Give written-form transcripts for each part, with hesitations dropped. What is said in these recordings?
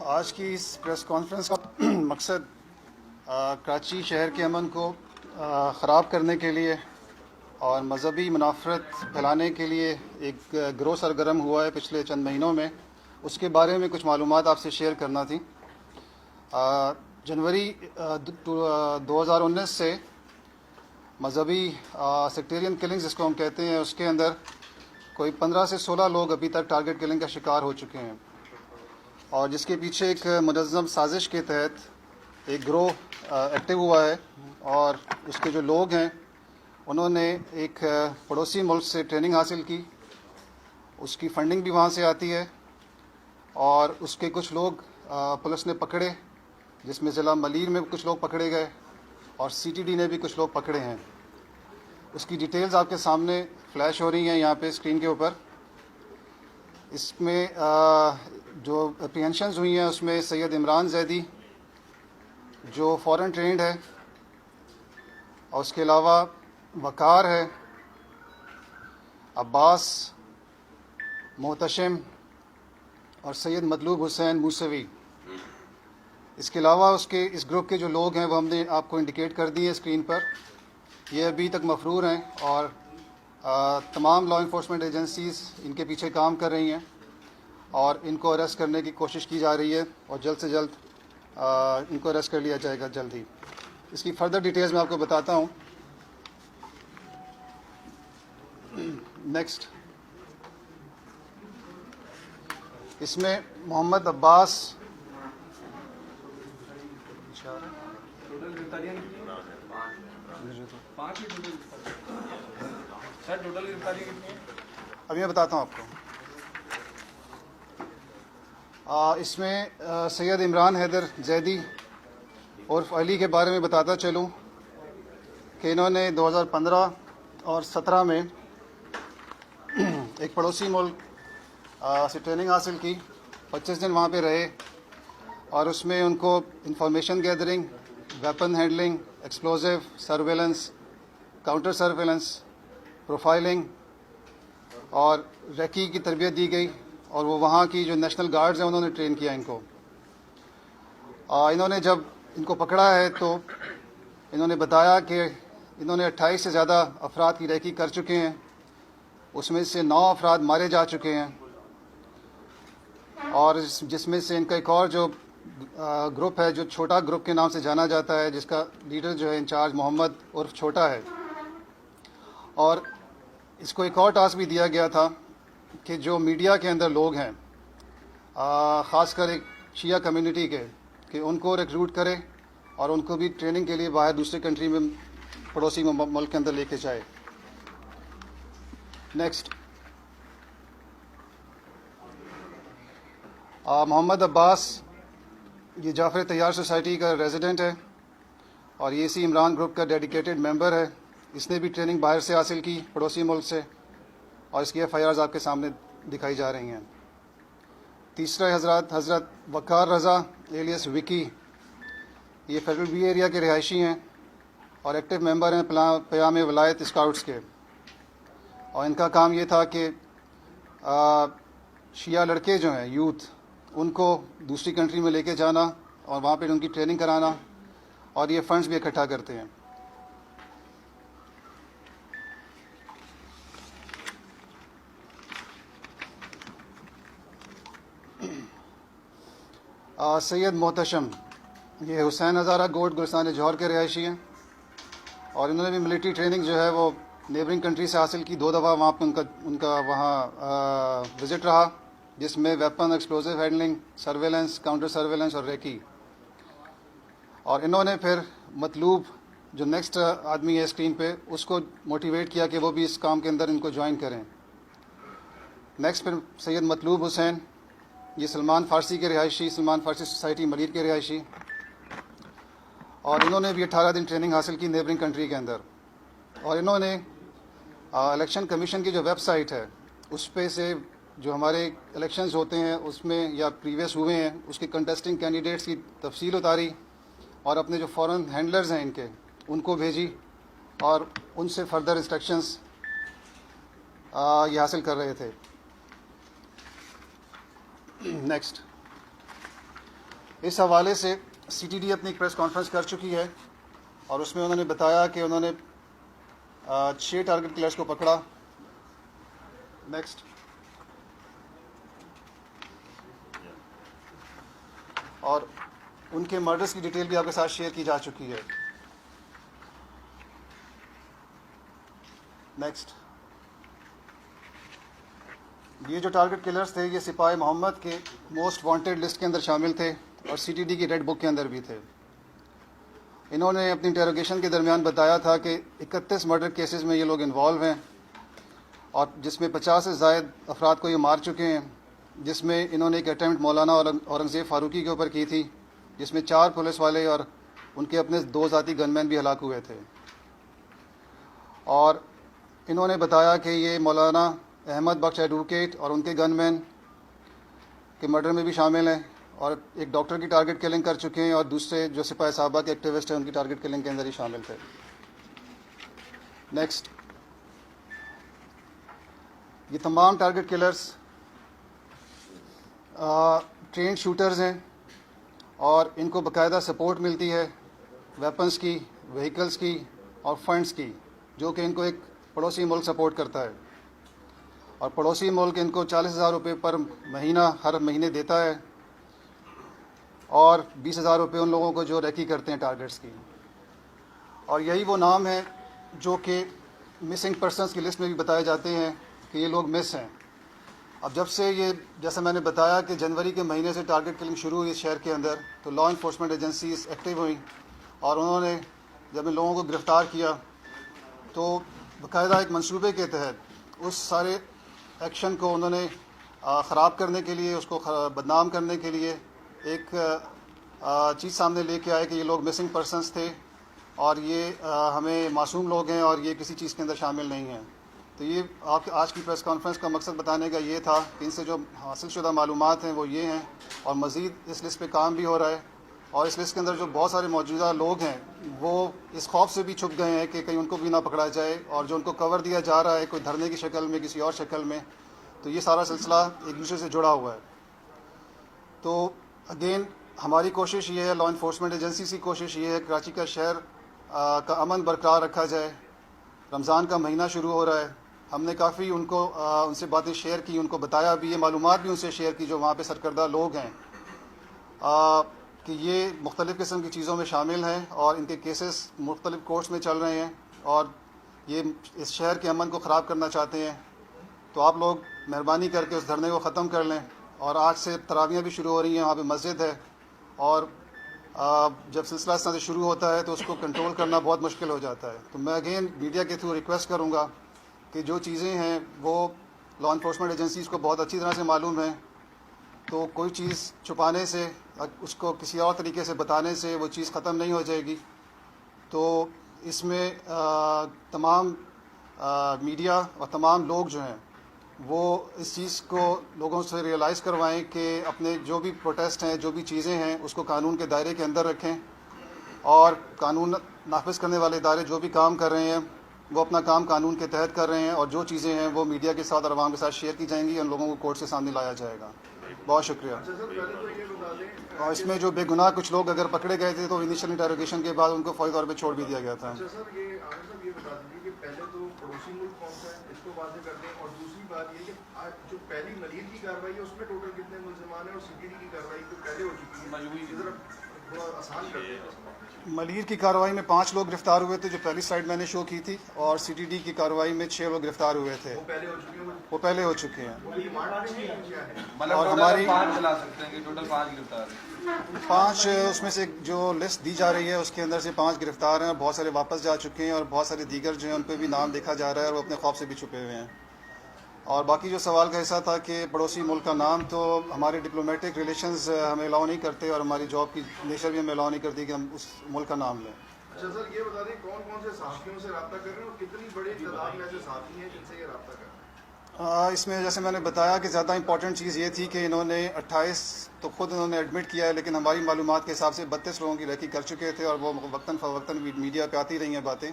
آج کی اس press conference کا مقصد کراچی شہر کے امن کو خراب کرنے کے لیے اور مذہبی منافرت پھیلانے کے لیے ایک گروہ سرگرم ہوا ہے پچھلے چند مہینوں میں، اس کے بارے میں کچھ معلومات آپ سے شیئر کرنا تھی۔ جنوری 2019 سے مذہبی سیکٹیرین کلنگز جس کو ہم کہتے ہیں، اس کے اندر کوئی 15 سے 16 لوگ ابھی تک ٹارگٹ کلنگ کا شکار ہو چکے ہیں، اور جس کے پیچھے ایک منظم سازش کے تحت ایک گروہ ایکٹیو ہوا ہے، اور اس کے جو لوگ ہیں انہوں نے ایک پڑوسی ملک سے ٹریننگ حاصل کی، اس کی فنڈنگ بھی وہاں سے آتی ہے، اور اس کے کچھ لوگ پولیس نے پکڑے، جس میں ضلع ملیر میں کچھ لوگ پکڑے گئے اور CTD نے بھی کچھ لوگ پکڑے ہیں۔ اس کی ڈیٹیلز آپ کے سامنے فلیش ہو رہی ہیں یہاں پہ اسکرین کے اوپر۔ اس میں جو اپریہنشنز ہوئی ہیں اس میں سید عمران زیدی جو فورن ٹرینڈ ہے، اور اس کے علاوہ وقار ہے، عباس، محتشم اور سید مطلوب حسین موسوی۔ اس کے علاوہ اس گروپ کے جو لوگ ہیں وہ ہم نے آپ کو انڈیکیٹ کر دی ہیں اسکرین پر۔ یہ ابھی تک مفرور ہیں اور تمام لا انفورسمنٹ ایجنسیز ان کے پیچھے کام کر رہی ہیں اور ان کو اریسٹ کرنے کی کوشش کی جا رہی ہے، اور جلد سے جلد ان کو اریسٹ کر لیا جائے گا جلد ہی۔ اس کی فردر ڈیٹیلز میں آپ کو بتاتا ہوں۔ نیکسٹ، اس میں محمد عباس ابھی میں بتاتا ہوں آپ کو۔ اس میں سید عمران حیدر زیدی عرف علی کے بارے میں بتاتا چلوں کہ انہوں نے 2015 اور 17 میں ایک پڑوسی ملک سے ٹریننگ حاصل کی، 25 دن وہاں پہ رہے، اور اس میں ان کو information gathering, weapon handling, explosive, surveillance, counter surveillance, profiling اور ریکی کی تربیت دی گئی، اور وہ وہاں کی جو نیشنل گارڈز ہیں انہوں نے ٹرین کیا ان کو۔ انہوں نے جب ان کو پکڑا ہے تو انہوں نے بتایا کہ انہوں نے 28 سے زیادہ افراد کی ریکی کر چکے ہیں، اس میں سے 9 افراد مارے جا چکے ہیں، اور جس میں سے ان کا ایک اور جو گروپ ہے جو چھوٹا گروپ کے نام سے جانا جاتا ہے، جس کا لیڈر جو ہے انچارج محمد عرف چھوٹا ہے۔ اور اس کو ایک اور ٹاسک بھی دیا گیا تھا کہ جو میڈیا کے اندر لوگ ہیں، خاص کر ایک شیعہ کمیونٹی کے، کہ ان کو ریکروٹ کرے اور ان کو بھی ٹریننگ کے لیے باہر دوسرے کنٹری میں، پڑوسی ملک کے اندر لے کے جائے۔ نیکسٹ، محمد عباس یہ جعفر طیار سوسائٹی کا ریزیڈنٹ ہے، اور یہ اسی عمران گروپ کا ڈیڈیکیٹڈ ممبر ہے۔ اس نے بھی ٹریننگ باہر سے حاصل کی، پڑوسی ملک سے، اور اس کی FIRs آپ کے سامنے دکھائی جا رہی ہیں۔ تیسرا حضرت وقار رضا ایلیس وکی، یہ فیڈرل بی ایریا کے رہائشی ہیں اور ایکٹیو ممبر ہیں پیام ولایت اسکاؤٹس کے، اور ان کا کام یہ تھا کہ شیعہ لڑکے جو ہیں، یوتھ، ان کو دوسری کنٹری میں لے کے جانا اور وہاں پہ ان کی ٹریننگ کرانا، اور یہ فنڈز بھی اکٹھا کرتے ہیں۔ سید محتشم، یہ حسین ہزارہ گوٹ گلستان جوہر کے رہائشی ہیں، اور انہوں نے بھی ملٹری ٹریننگ جو ہے وہ نیبرنگ کنٹری سے حاصل کی، 2 دفعہ وہاں پہ ان کا وہاں وزٹ رہا، جس میں weapon, explosive handling, surveillance, counter surveillance اور ریکی۔ اور انہوں نے پھر مطلوب جو نیکسٹ آدمی ہے اسکرین پہ، اس کو موٹیویٹ کیا کہ وہ بھی اس کام کے اندر ان کو جوائن کریں۔ نیکسٹ پھر سید مطلوب حسین، یہ سلمان فارسی کے رہائشی، سلمان فارسی سوسائٹی ملیر کے رہائشی، اور انہوں نے بھی 18 دن ٹریننگ حاصل کی نیبرنگ کنٹری کے اندر۔ اور انہوں نے الیکشن کمیشن کی جو ویب سائٹ ہے اس پہ سے جو ہمارے الیکشنز ہوتے ہیں اس میں یا پریویس ہوئے ہیں اس کے کنٹیسٹنگ کینڈیڈیٹس کی تفصیل اتاری، اور اپنے جو فورن ہینڈلرز ہیں ان کے، ان کو بھیجی، اور ان سے فردر انسٹرکشنز یہ حاصل کر رہے تھے۔ نیکسٹ، اس حوالے سے سی ٹی ڈی اپنی ایک پریس کانفرنس کر چکی ہے اور اس میں انہوں نے بتایا کہ انہوں نے 6 ٹارگٹ کلرز کو پکڑا. نیکسٹ. اور ان کے مرڈرز کی ڈیٹیل بھی آپ کے ساتھ شیئر کی جا چکی ہے. نیکسٹ. یہ جو ٹارگٹ کلرز تھے یہ سپاہی محمد کے موسٹ وانٹیڈ لسٹ کے اندر شامل تھے اور سی ٹی ڈی کی ریڈ بک کے اندر بھی تھے. انہوں نے اپنی انٹیروگیشن کے درمیان بتایا تھا کہ 31 مرڈر کیسز میں یہ لوگ انوالو ہیں اور جس میں 50 سے زائد افراد کو یہ مار چکے ہیں، جس میں انہوں نے ایک اٹیمپٹ مولانا اورنگزیب فاروقی کے اوپر کی تھی جس میں 4 پولیس والے اور ان کے اپنے 2 ذاتی گن مین بھی ہلاک ہوئے تھے. اور انہوں نے بتایا کہ یہ مولانا احمد بخش ایڈوکیٹ اور ان کے گن مین کے مرڈر میں بھی شامل ہیں اور ایک ڈاکٹر کی ٹارگٹ کلنگ کر چکے ہیں اور دوسرے جو سپاہی صحابہ کے ایکٹیوسٹ ہیں ان کی ٹارگٹ کلنگ کے اندر ہی شامل تھے. نیکسٹ. یہ تمام ٹارگٹ کلرز ٹرینڈ شوٹرز ہیں اور ان کو باقاعدہ سپورٹ ملتی ہے ویپنز کی، وہیکلز کی اور فنڈز کی، جو کہ ان کو ایک پڑوسی ملک سپورٹ کرتا ہے اور پڑوسی ملک ان کو 40,000 روپے پر مہینہ ہر مہینے دیتا ہے اور 20,000 روپے ان لوگوں کو جو ریکی کرتے ہیں ٹارگٹس کی. اور یہی وہ نام ہیں جو کہ مسنگ پرسنس کی لسٹ میں بھی بتائے جاتے ہیں کہ یہ لوگ مس ہیں. اب جب سے یہ جیسے میں نے بتایا کہ جنوری کے مہینے سے ٹارگٹ کلنگ شروع ہوئی اس شہر کے اندر تو لا انفورسمنٹ ایجنسیز ایکٹیو ہوئیں اور انہوں نے جب ان لوگوں کو گرفتار کیا تو باقاعدہ ایک منصوبے کے تحت اس سارے ایکشن کو انہوں نے خراب کرنے کے لیے، اس کو بدنام کرنے کے لیے ایک چیز سامنے لے کے آئے کہ یہ لوگ مسنگ پرسنس تھے اور یہ ہمیں معصوم لوگ ہیں اور یہ کسی چیز کے اندر شامل نہیں ہیں. تو یہ آپ کے آج کی پریس کانفرنس کا مقصد بتانے کا یہ تھا کہ ان سے جو حاصل شدہ معلومات ہیں وہ یہ ہیں اور مزید اس لسٹ پہ کام بھی ہو رہا ہے اور اس لسٹ کے اندر جو بہت سارے موجودہ لوگ ہیں وہ اس خوف سے بھی چھپ گئے ہیں کہ کہیں ان کو بھی نہ پکڑا جائے اور جو ان کو کور دیا جا رہا ہے کوئی دھرنے کی شکل میں کسی اور شکل میں، تو یہ سارا سلسلہ ایک دوسرے سے جڑا ہوا ہے. تو اگین ہماری کوشش یہ ہے، لا انفورسمنٹ ایجنسیز کی کوشش یہ ہے کراچی کا شہر کا امن برقرار رکھا جائے. رمضان کا مہینہ شروع ہو رہا ہے، ہم نے کافی ان سے باتیں شیئر کی، ان کو بتایا بھی، یہ معلومات بھی ان سے شیئر کی جو وہاں پہ سرکردہ لوگ ہیں کہ یہ مختلف قسم کی چیزوں میں شامل ہیں اور ان کے کیسز مختلف کورٹس میں چل رہے ہیں اور یہ اس شہر کے امن کو خراب کرنا چاہتے ہیں. تو آپ لوگ مہربانی کر کے اس دھرنے کو ختم کر لیں. اور آج سے تراویحیں بھی شروع ہو رہی ہیں، وہاں پہ مسجد ہے اور جب سلسلہ اس طرح سے شروع ہوتا ہے تو اس کو کنٹرول کرنا بہت مشکل ہو جاتا ہے. تو میں اگین میڈیا کے تھرو ریکویسٹ کروں گا کہ جو چیزیں ہیں وہ لا انفورسمنٹ ایجنسیز کو بہت اچھی طرح سے معلوم ہیں، تو کوئی چیز چھپانے سے، اس کو کسی اور طریقے سے بتانے سے وہ چیز ختم نہیں ہو جائے گی. تو اس میں تمام میڈیا اور تمام لوگ جو ہیں وہ اس چیز کو لوگوں سے ریئلائز کروائیں کہ اپنے جو بھی پروٹیسٹ ہیں، جو بھی چیزیں ہیں اس کو قانون کے دائرے کے اندر رکھیں اور قانون نافذ کرنے والے ادارے جو بھی کام کر رہے ہیں وہ اپنا کام قانون کے تحت کر رہے ہیں اور جو چیزیں ہیں وہ میڈیا کے ساتھ اور عوام کے ساتھ شیئر کی جائیں گی، ان لوگوں کو کورٹ سے سامنے لایا جائے گا. بہت شکریہ. اور اس میں جو بے گناہ کچھ لوگ اگر پکڑے گئے تھے تو انیشیل انٹروگیشن کے بعد ان کو فوری طور پہ چھوڑ بھی دیا گیا تھا. پہلے تو پڑوسی ملک کون سا ہے اس کو واضح کر دیں، اور دوسری بات یہ کہ جو پہلی ملیر کی کارروائی ہے اس میں ٹوٹل کتنے ملزمان ہیں اور سی ٹی ڈی کی کارروائی تو پہلے ہو چکی ہے، تھوڑا آسان کر دیں. ملیر کی کارروائی میں 5 لوگ گرفتار ہوئے تھے جو پہلی سلائیڈ میں نے شو کی تھی اور سی ٹی ڈی کی کارروائی میں 6 لوگ گرفتار ہوئے تھے. وہ پہلے ہو چکے ہیں. اور ہماری 5 اس میں سے جو لسٹ دی جا رہی ہے اس کے اندر سے 5 گرفتار ہیں اور بہت سارے واپس جا چکے ہیں اور بہت سارے دیگر جو ہیں ان پہ بھی نام دیکھا جا رہا ہے اور وہ اپنے خوف سے بھی چھپے ہوئے ہیں. اور باقی جو سوال کا حصہ تھا کہ پڑوسی ملک کا نام، تو ہمارے ڈپلومیٹک ریلیشنز ہمیں الاؤ نہیں کرتے اور ہماری جاب کی نیچر بھی ہمیں الاؤ نہیں کرتی کہ ہم اس ملک کا نام لیں. اچھا سر، یہ بتا دیں کون کون سے صحافیوں سے رابطہ کر رہے ہیں اور کتنی بڑی تعداد میں ایسے صحافی ہیں جن سے یہ رابطہ کر رہے ہیں؟ اس میں جیسے میں نے بتایا کہ زیادہ امپورٹنٹ چیز یہ تھی کہ انہوں نے 28 تو خود انہوں نے ایڈمٹ کیا ہے، لیکن ہماری معلومات کے حساب سے 32 لوگوں کی ریکی کر چکے تھے اور وہ وقتاً فوقتاً میڈیا پہ آتی رہی ہیں باتیں.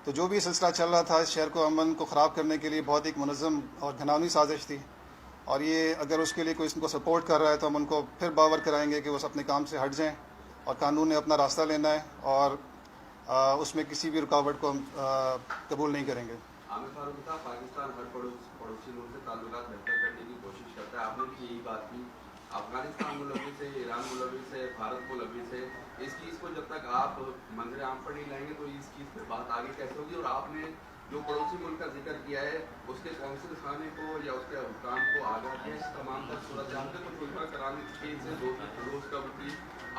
تو جو بھی سلسلہ چل رہا تھا اس شہر کو، امن کو خراب کرنے کے لیے بہت ایک منظم اور گھناؤنی سازش تھی اور یہ اگر اس کے لیے کوئی ان کو سپورٹ کر رہا ہے تو ہم ان کو پھر باور کرائیں گے کہ وہ اپنے کام سے ہٹ جائیں اور قانون نے اپنا راستہ لینا ہے اور اس میں کسی بھی رکاوٹ کو ہم قبول نہیں کریں گے. عامر فاروقی صاحب، پاکستان ہر پڑوسی ملک سے تعلقات بہتر کرنے کی کوشش کرتا ہے. آپ نے بھی یہی بات کی. افغانستان ملوث سے، ایران ملوث سے، بھارت ملوث سے. اس چیز کو جب تک آپ منظر عام پر نہیں لائیں گے تو اس چیز پہ بات آگے کیسے ہوگی؟ اور آپ نے جو پڑوسی ملک کا ذکر کیا ہے اس کے کونسل خانے کو یا اس کے حکام کو آگاہ کیا اس تمام تر صورتحال سے کچھ فیصلہ کرانے کے سے روز قبل کی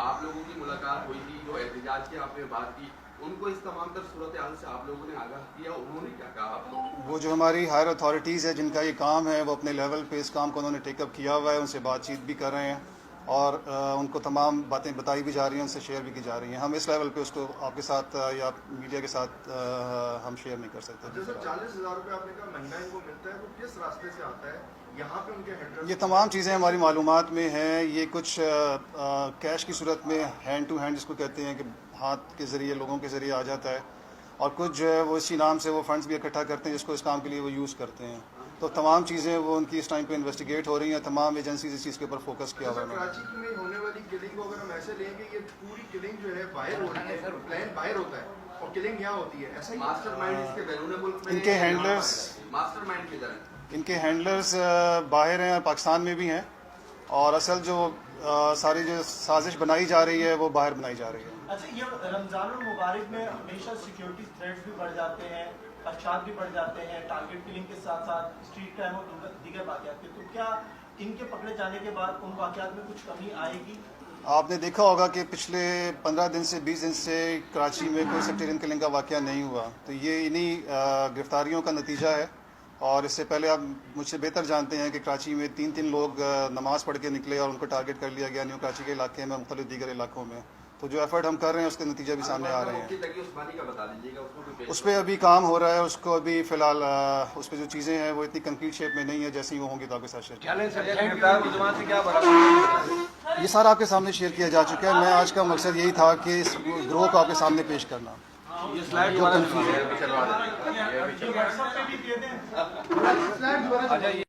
آپ لوگوں کی ملاقات ہوئی تھی، جو احتجاج کی آپ نے بات کی، ان کو اس تمام تر صورتحال سے آپ لوگوں نے آگاہ کیا؟ انہوں نے کیا کہا آپ کو؟ وہ جو ہماری ہائر اتھارٹیز ہے جن کا یہ کام ہے وہ اپنے لیول پہ اس کام کو انہوں نے ٹیک اپ کیا ہوا ہے، ان سے بات چیت بھی کر رہے ہیں اور ان کو تمام باتیں بتائی بھی جا رہی ہیں، ان سے شیئر بھی کی جا رہی ہیں. ہم اس لیول پہ اس کو آپ کے ساتھ یا میڈیا کے ساتھ ہم شیئر نہیں کر سکتے. جیسے 40,000 روپے آپ نے کہا مہینہ ان کو ملتا ہے، وہ کس راستے سے آتا ہے؟ یہاں پہ ان کے ہینڈلر یہ تمام چیزیں ہماری معلومات میں ہیں. یہ کچھ کیش کی صورت میں ہینڈ ٹو ہینڈ جس کو کہتے ہیں کہ ہاتھ کے ذریعے لوگوں کے ذریعے آ جاتا ہے، اور کچھ جو ہے وہ اسی نام سے وہ فنڈز بھی اکٹھا کرتے ہیں جس کو اس کام کے لیے وہ یوز کرتے ہیں. تو تمام چیزیں وہ ان کی اس ٹائم پہ انویسٹیگیٹ ہو رہی ہیں. تمام ایجنسیز اس چیز کے اوپر فوکس کیا ہوا ہے. کراچی میں ہونے والی کلنگ کو اگر ہم ایسے لیں گے، یہ پوری کلنگ جو ہے باہر ہو رہی ہے، پلان باہر ہوتا ہے اور کلنگ یہاں ہوتی ہے، ایسا ہی ماسٹر مائنڈ اس کے بیرون ملک میں ان کے ہینڈلرز ماسٹر مائنڈ کی طرح ان کے ہینڈلرز باہر ہیں اور پاکستان میں بھی ہیں، اور اصل جو ساری جو سازش بنائی جا رہی ہے وہ باہر بنائی جا رہی ہے. اچھا، یہ رمضان المبارک میں ہمیشہ سیکیورٹی تھریٹس بھی بڑھ جاتے ہیں، خدشات بھی بڑھ جاتے ہیں، ٹارگیٹ کلنگ کے ساتھ ساتھ اسٹریٹ کرائم اور دیگر واقعات کے. تو کیا ان کے پکڑے جانے کے بعد ان واقعات میں کچھ کمی آئے گی؟ آپ نے دیکھا ہوگا کہ پچھلے 15 دن سے 20 دن سے کراچی میں کوئی سیکٹیرین کلنگ کا واقعہ نہیں ہوا. تو یہ انہی گرفتاریوں کا نتیجہ ہے. اور اس سے پہلے آپ مجھ سے بہتر جانتے ہیں کہ کراچی میں 3 لوگ نماز پڑھ کے نکلے اور ان کو ٹارگٹ کر لیا گیا نیو کراچی کے علاقے میں، مختلف دیگر علاقوں میں. تو جو ایفرٹ ہم کر رہے ہیں اس کے نتیجے بھی سامنے آ رہے ہیں. اس پہ ابھی کام ہو رہا ہے. اس کو ابھی فی الحال اس پہ جو چیزیں ہیں وہ اتنی کنکریٹ شیپ میں نہیں ہے. جیسے ہی وہ ہوں گی تو آپ کے ساتھ شیئر یہ سارا آپ کے سامنے شیئر کیا جا چکا ہے. میں آج کا مقصد یہی تھا کہ اس گروہ کو آپ کے سامنے پیش کرنا. یہ